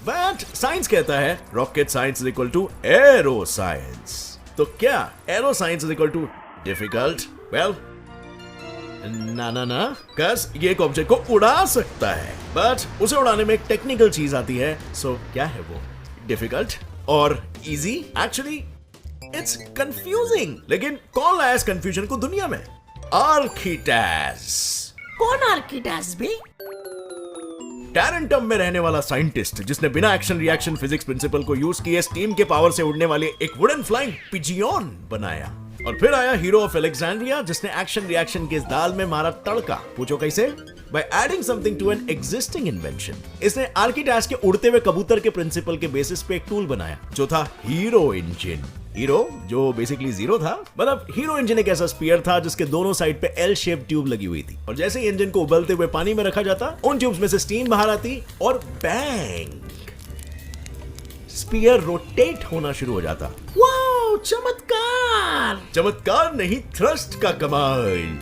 But science कहता है rocket science is equal to aero science. तो क्या aero science is equal to difficult? Well ना, कस ये एक ऑब्जेक्ट को उड़ा सकता है, बट उसे उड़ाने में एक टेक्निकल चीज आती है। सो क्या है वो? डिफिकल्ट और इजी? Actually it's confusing. लेकिन कौन लाया इस कंफ्यूजन को दुनिया में? आर्किटास। कौन आर्किटास भी? टैरेंटम में रहने वाला साइंटिस्ट जिसने बिना एक्शन रिएक्शन फिजिक्स प्रिंसिपल को यूज किए स्टीम के पावर से उड़ने वाले एक वुडन फ्लाइंग पिजियन बनाया। और फिर आया हीरो ऑफ अलेक्जेंड्रिया जिसने एक्शन रिएक्शन के इस दाल में मारा तड़का। पूछो कैसे? By adding something to an existing invention। इसने आर्किटास के उड़ते हुए कबूतर के प्रिंसिपल के बेसिस पे एक टूल बनाया जो था हीरो इंजन। हीरो जो बेसिकली जीरो था, मतलब हीरो इंजन एक ऐसा स्पीयर था जिसके दोनों साइड पे एल शेप ट्यूब लगी हुई थी, और जैसे ही इंजन को उबलते हुए पानी में रखा जाता उन ट्यूब्स में से स्टीम बाहर आती और बैंग स्पीयर रोटेट होना शुरू हो जाता। वाओ, चमत्कार! चमत्कार नहीं, थ्रस्ट का कमाल।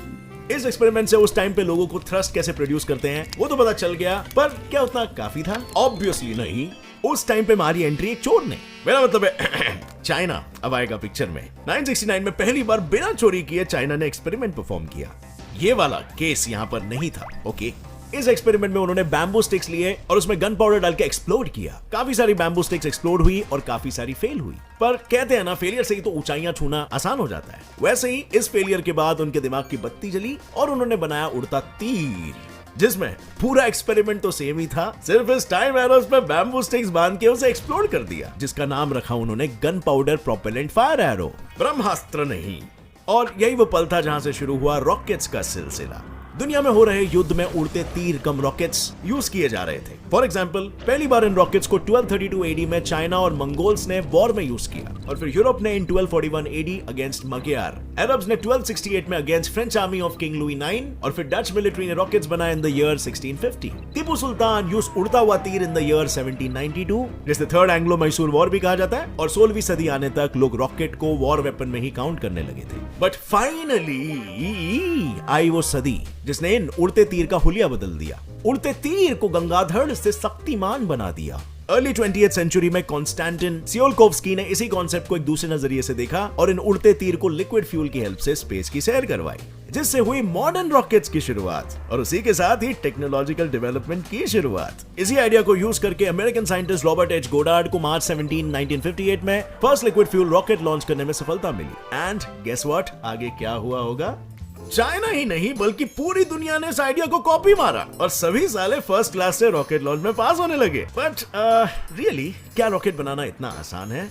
इस एक्सपेरिमेंट से उस टाइम पे लोगों को थ्रस्ट कैसे प्रोड्यूस करते हैं वो तो पता चल गया, पर क्या उतना काफी था? ऑब्वियसली नहीं। उस टाइम पे मारी एंट्री एक चोर ने, मेरा मतलब है चाइना अब आएगा पिक्चर में। 969 में पहली बार बिना चोरी किए चाइना ने एक्सपेरिमेंट परफॉर्म किया। ये वाला केस यहाँ पर नहीं था, ओके। इस एक्सपेरिमेंट में उन्होंने बैम्बू स्टिक्स लिए और उसमें गन पाउडर डाल के एक्सप्लोड किया। काफी सारी बैम्बू स्टिक्स एक्सप्लोड हुई और काफी सारी फेल हुई, पर कहते हैं ना, फेलियर से ही तो ऊंचाइयां छूना आसान हो जाता है। वैसे ही इस फेलियर के बाद उनके दिमाग की बत्ती जली और उन्होंने बनाया उड़ता तीर, जिसमें पूरा एक्सपेरिमेंट तो सेम ही था, सिर्फ इस टाइम एरोस पे बैम्बू स्टिक्स बांध के उसे एक्सप्लोड कर दिया, जिसका नाम रखा उन्होंने gun powder propellant fire arrow, Brahmastra नहीं। और यही वो पल था जहां से शुरू हुआ रॉकेट्स का सिलसिला। दुनिया में हो रहे युद्ध में उड़ते तीर कम रॉकेट्स यूज किए जा रहे थे। फॉर एग्जांपल, पहली बार इन रॉकेट्स को 1232 एडी में चाइना और मंगोल्स ने वॉर में यूज किया, और फिर यूरोप ने इन 1241 एडी अगेंस्ट मगियार, अरब्स ने 1268 में against French army of king Louis 9, और फिर डच मिलिट्री ने रॉकेट्स बनाए in the year 1650। Tipu Sultan use उड़ता हुआ तीर इन द ईयर 1792, जिसे थर्ड एंग्लो मैसूर वॉर भी कहा जाता है, और 16वीं सदी आने तक लोग रॉकेट को वॉर वेपन में ही काउंट करने लगे थे। बट फाइनली आई वो सदी जिसने इन उड़ते तीर का हुलिया बदल दिया। उड़ते तीर को गंगाधर से शक्तिमान बना दिया। अर्ली 20th सेंचुरी में कॉन्स्टेंटिन सियोलकोव्स्की ने इसी कॉन्सेप्ट को एक दूसरे नजरिए से देखा और इन उड़ते तीर को लिक्विड फ्यूल की हेल्प से स्पेस की सैर करवाई, जिससे हुई मॉडर्न रॉकेट्स की शुरुआत, और उसी के साथ ही टेक्नोलॉजिकल डेवलपमेंट की शुरुआत। इसी आइडिया को यूज करके American scientist Robert H Goddard को मार्च 17, 1958 में first liquid fuel rocket launch करने में सफलता मिली। एंड गेस व्हाट, आगे क्या हुआ होगा? चाइना ही नहीं बल्कि पूरी दुनिया ने इस आइडिया को कॉपी मारा और सभी साले फर्स्ट क्लास से रॉकेट लॉन्च में पास होने लगे। बट रियली क्या रॉकेट बनाना इतना आसान है?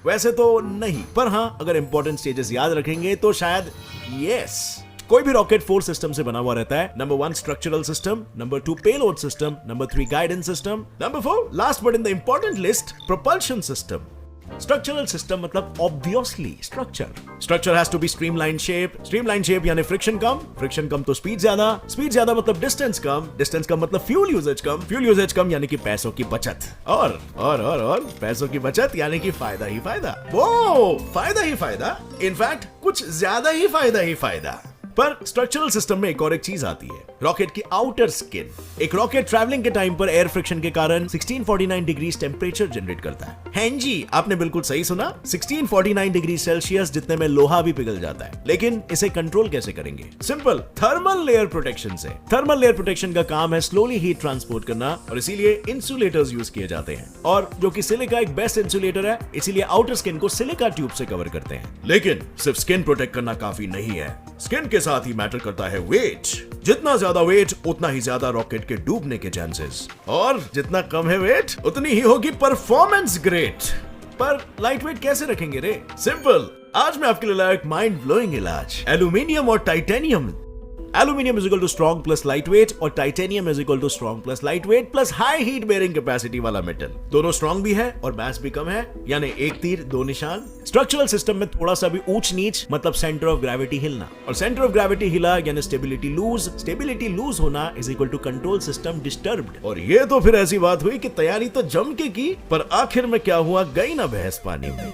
वैसे तो नहीं, पर हाँ, अगर इंपॉर्टेंट स्टेजेस याद रखेंगे तो शायद यस। कोई भी रॉकेट 4 सिस्टम से बना हुआ रहता है। Number 1 structural system, number 2 payload system, number 3 guidance system, number 4 last but in the important list propulsion system. Structural system मतलब obviously structure has to be streamline shape यानी फ्रिक्शन कम तो स्पीड ज्यादा मतलब डिस्टेंस कम मतलब फ्यूल यूजेज कम यानी कि पैसों की बचत, और पैसों की बचत यानी कि फायदा ही फायदा। वो फायदा ही फायदा, इनफैक्ट कुछ ज्यादा ही फायदा। पर स्ट्रक्चरल सिस्टम में एक और एक चीज आती है, रॉकेट की आउटर स्किन। एक रॉकेट ट्रैवलिंग के टाइम पर एयर फ्रिक्शन के कारण 1649 डिग्री टेम्परेचर जनरेट करता है। हाँ जी, आपने बिल्कुल सही सुना, 1649 डिग्री सेल्सियस जितने में लोहा भी पिघल जाता है। लेकिन इसे कंट्रोल कैसे करेंगे? सिंपल, थर्मल लेयर प्रोटेक्शन से। थर्मल लेयर प्रोटेक्शन का काम है स्लोली हीट ट्रांसपोर्ट करना, और इसीलिए इंसुलेटर्स यूज किए जाते हैं, और जो कि सिलिका एक बेस्ट इंसुलेटर है, इसीलिए आउटर स्किन को सिलिका ट्यूब से कवर करते हैं। लेकिन सिर्फ स्किन प्रोटेक्ट करना काफी नहीं है, स्किन के साथ ही मैटर करता है वेट। जितना ज्यादा वेट उतना ही ज्यादा रॉकेट के डूबने के चांसेस, और जितना कम है वेट उतनी ही होगी परफॉर्मेंस ग्रेट। पर लाइट वेट कैसे रखेंगे रे? सिंपल, आज मैं आपके लिए लाया एक माइंड ब्लोइंग इलाज, एल्यूमिनियम और titanium. Aluminium is equal to strong plus light weight, और titanium is equal to strong plus light weight plus high heat bearing capacity वाला मेटल। दोनों स्ट्रॉन्ग भी है और मास भी कम है, यानी एक तीर दो निशान। स्ट्रक्चरल सिस्टम में थोड़ा सा भी ऊंच नीच मतलब सेंटर ऑफ ग्रेविटी हिलना, और सेंटर ऑफ ग्रेविटी हिला यानी स्टेबिलिटी लूज होना is equal to control system disturbed. और ये तो फिर ऐसी बात हुई कि तैयारी तो जम के की, पर आखिर में क्या हुआ, गई ना बहस पानी में।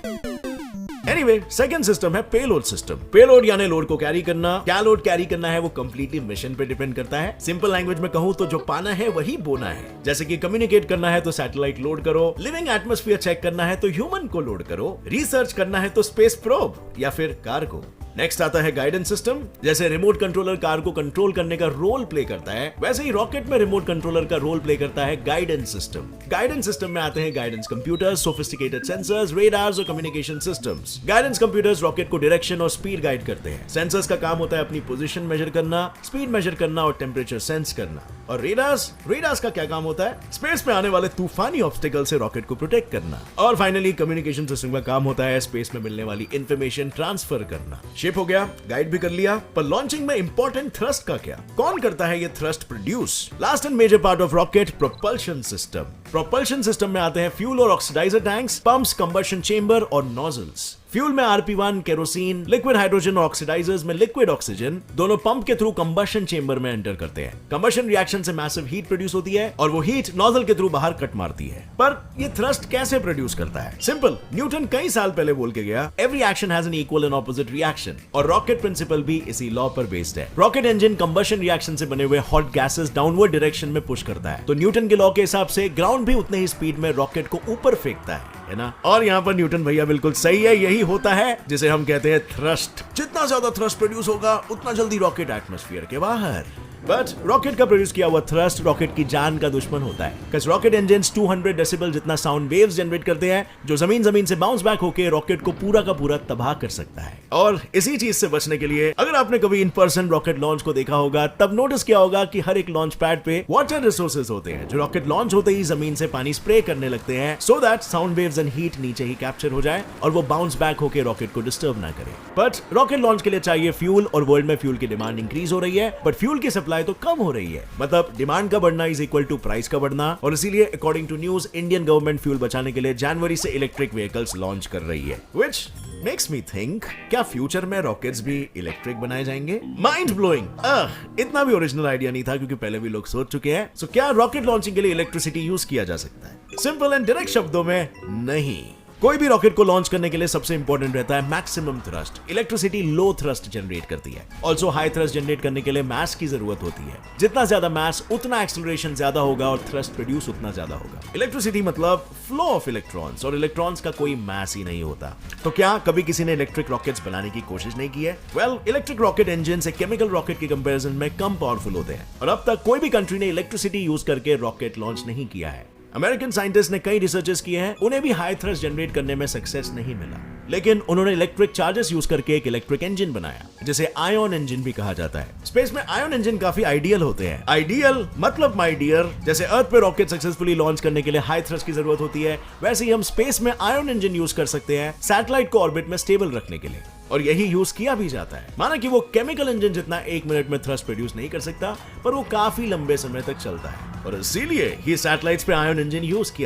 एनीवे, सेकंड सिस्टम है पेलोड सिस्टम। पेलोड यानी लोड को कैरी करना। क्या लोड कैरी करना है वो कंप्लीटली मिशन पे डिपेंड करता है। सिंपल लैंग्वेज में कहूं तो जो पाना है वही बोना है। जैसे कि कम्युनिकेट करना है तो सैटेलाइट लोड करो, लिविंग एटमॉस्फेयर चेक करना है तो ह्यूमन को लोड करो, रिसर्च करना है तो स्पेस प्रोब या फिर कार्गो। नेक्स्ट आता है गाइडेंस सिस्टम। जैसे रिमोट कंट्रोलर कार को कंट्रोल करने का रोल प्ले करता है, वैसे ही रॉकेट में रिमोट कंट्रोलर का रोल प्ले करता है गाइडेंस सिस्टम। गाइडेंस सिस्टम में आते हैं guidance computers, sophisticated sensors, radars और communication systems. Guidance computers rocket को डायरेक्शन और स्पीड गाइड करते हैं। सेंसर्स का काम होता है अपनी पोजीशन मेजर करना, स्पीड मेजर करना और टेम्परेचर सेंस करना। और रेडार्स का क्या काम होता है? स्पेस में आने वाले तूफानी ऑब्स्टिकल से रॉकेट को प्रोटेक्ट करना। और फाइनली कम्युनिकेशन सिस्टम का काम होता है स्पेस में मिलने वाली इंफॉर्मेशन ट्रांसफर करना। शिप हो गया, गाइड भी कर लिया, पर लॉन्चिंग में इंपॉर्टेंट थ्रस्ट का क्या? कौन करता है ये thrust produce? Last and major part of rocket, propulsion system. Propulsion system में आते हैं फ्यूल और oxidizer tanks, pumps, combustion chamber और नोजल्स। फ्यूल में RP1 केरोसिन, लिक्विड हाइड्रोजन और ऑक्सीडाइजर्स में लिक्विड ऑक्सीजन दोनों पंप के थ्रू कंबशन चेंबर में एंटर करते हैं। कंबशन रिएक्शन से मैसिव हीट प्रोड्यूस होती है और वो हीट नोजल के थ्रू बाहर कट मारती है। पर ये थ्रस्ट कैसे प्रोड्यूस करता है? सिंपल, न्यूटन कई साल पहले बोल के गया, every action has an equal and opposite reaction, और रॉकेट प्रिंसिपल भी इसी लॉ पर बेस्ड है। रॉकेट इंजन कंबशन रिएक्शन से बने हुए हॉट गैसेस डाउनवर्ड डायरेक्शन में पुश करता है, तो न्यूटन के लॉ के हिसाब से ग्राउंड भी उतने ही स्पीड में रॉकेट को ऊपर फेंकता है ना? और यहाँ पर न्यूटन भैया बिल्कुल सही है, यही होता है जिसे हम कहते हैं थ्रस्ट। जितना ज्यादा थ्रस्ट प्रोड्यूस होगा उतना जल्दी रॉकेट एटमॉस्फेयर के बाहर। बट रॉकेट का प्रोड्यूस किया हुआ थ्रस्ट रॉकेट की जान का दुश्मन होता है, because रॉकेट इंजन्स 200 डेसिबल जितना साउंड वेव्स जनरेट करते हैं, जो जमीन से बाउंस बैक होकर रॉकेट को पूरा का पूरा तबाह कर सकता है। और इसी चीज से बचने के लिए अगर आपने कभी इन पर्सन रॉकेट लॉन्च को देखा होगा, तब नोटिस किया होगा कि हर एक लॉन्च पैड पे वाटर रिसोर्सेज होते हैं, जो रॉकेट लॉन्च होते ही जमीन से पानी स्प्रे करने लगते हैं, so that sound waves and heat नीचे ही कैप्चर हो जाए और वो बाउंस बैक होकर रॉकेट को डिस्टर्ब ना करे। बट रॉकेट लॉन्च के लिए चाहिए फ्यूल, और वर्ल्ड में फ्यूल की डिमांड इंक्रीज हो रही है, बट फ्यूल की सप्लाई तो कम हो रही है। मतलब डिमांड का बढ़ना इज इक्वल टू प्राइस का बढ़ना, और इसीलिए according to news Indian government fuel बचाने के लिए जनवरी से इलेक्ट्रिक व्हीकल्स लॉन्च कर रही है, व्हिच मेक्स मी थिंक, क्या फ्यूचर में रॉकेट्स भी इलेक्ट्रिक बनाए जाएंगे? Mind blowing. इतना भी ओरिजिनल आइडिया नहीं था, क्योंकि पहले भी लोग सोच चुके हैं। सो क्या रॉकेट लॉन्चिंग के लिए इलेक्ट्रिसिटी यूज किया जा सकता है? सिंपल एंड डायरेक्ट शब्दों में, नहीं। कोई भी रॉकेट को लॉन्च करने के लिए सबसे इंपॉर्टेंट रहता है मैक्सिमम थ्रस्ट। इलेक्ट्रिसिटी लो थ्रस्ट जनरेट करती है। ऑल्सो हाई थ्रस्ट जनरेट करने के लिए मास की जरूरत होती है। जितना ज्यादा मास उतना एक्सेलरेशन ज्यादा होगा और थ्रस्ट प्रोड्यूस उतना ज्यादा होगा। इलेक्ट्रिसिटी मतलब फ्लो ऑफ इलेक्ट्रॉन्स, और इलेक्ट्रॉन्स का कोई मास ही नहीं होता। तो क्या कभी किसी ने इलेक्ट्रिक रॉकेट्स बनाने की कोशिश नहीं की है? वेल, इलेक्ट्रिक रॉकेट इंजन से केमिकल रॉकेट के कंपैरिजन में कम पावरफुल होते हैं, और अब तक कोई भी कंट्री ने इलेक्ट्रिसिटी यूज करके रॉकेट लॉन्च नहीं किया है। अमेरिकन साइंटिस्ट ने कई रिसर्चेस किए हैं, उन्हें भी हाई थ्रस्ट जनरेट करने में सक्सेस नहीं मिला, लेकिन उन्होंने इलेक्ट्रिक चार्जेस यूज करके एक इलेक्ट्रिक इंजन बनाया, जिसे आयन इंजन भी कहा जाता है। स्पेस में आयन इंजन काफी आइडियल होते हैं। आइडियल मतलब माय डियर, जैसे अर्थ पे रॉकेट सक्सेसफुली लॉन्च करने के लिए हाई थ्रस्ट की जरूरत होती है, वैसे ही हम स्पेस में आयन इंजन यूज कर सकते हैं सैटेलाइट को ऑर्बिट में स्टेबल रखने के लिए, और यही यूज किया भी जाता है। माना कि वो केमिकल इंजन जितना 1 मिनट में थ्रस्ट प्रोड्यूस नहीं कर सकता, पर वो काफी लंबे समय तक चलता है, और इसीलिए ही सैटेलाइट्स पे आयन इंजन यूज किया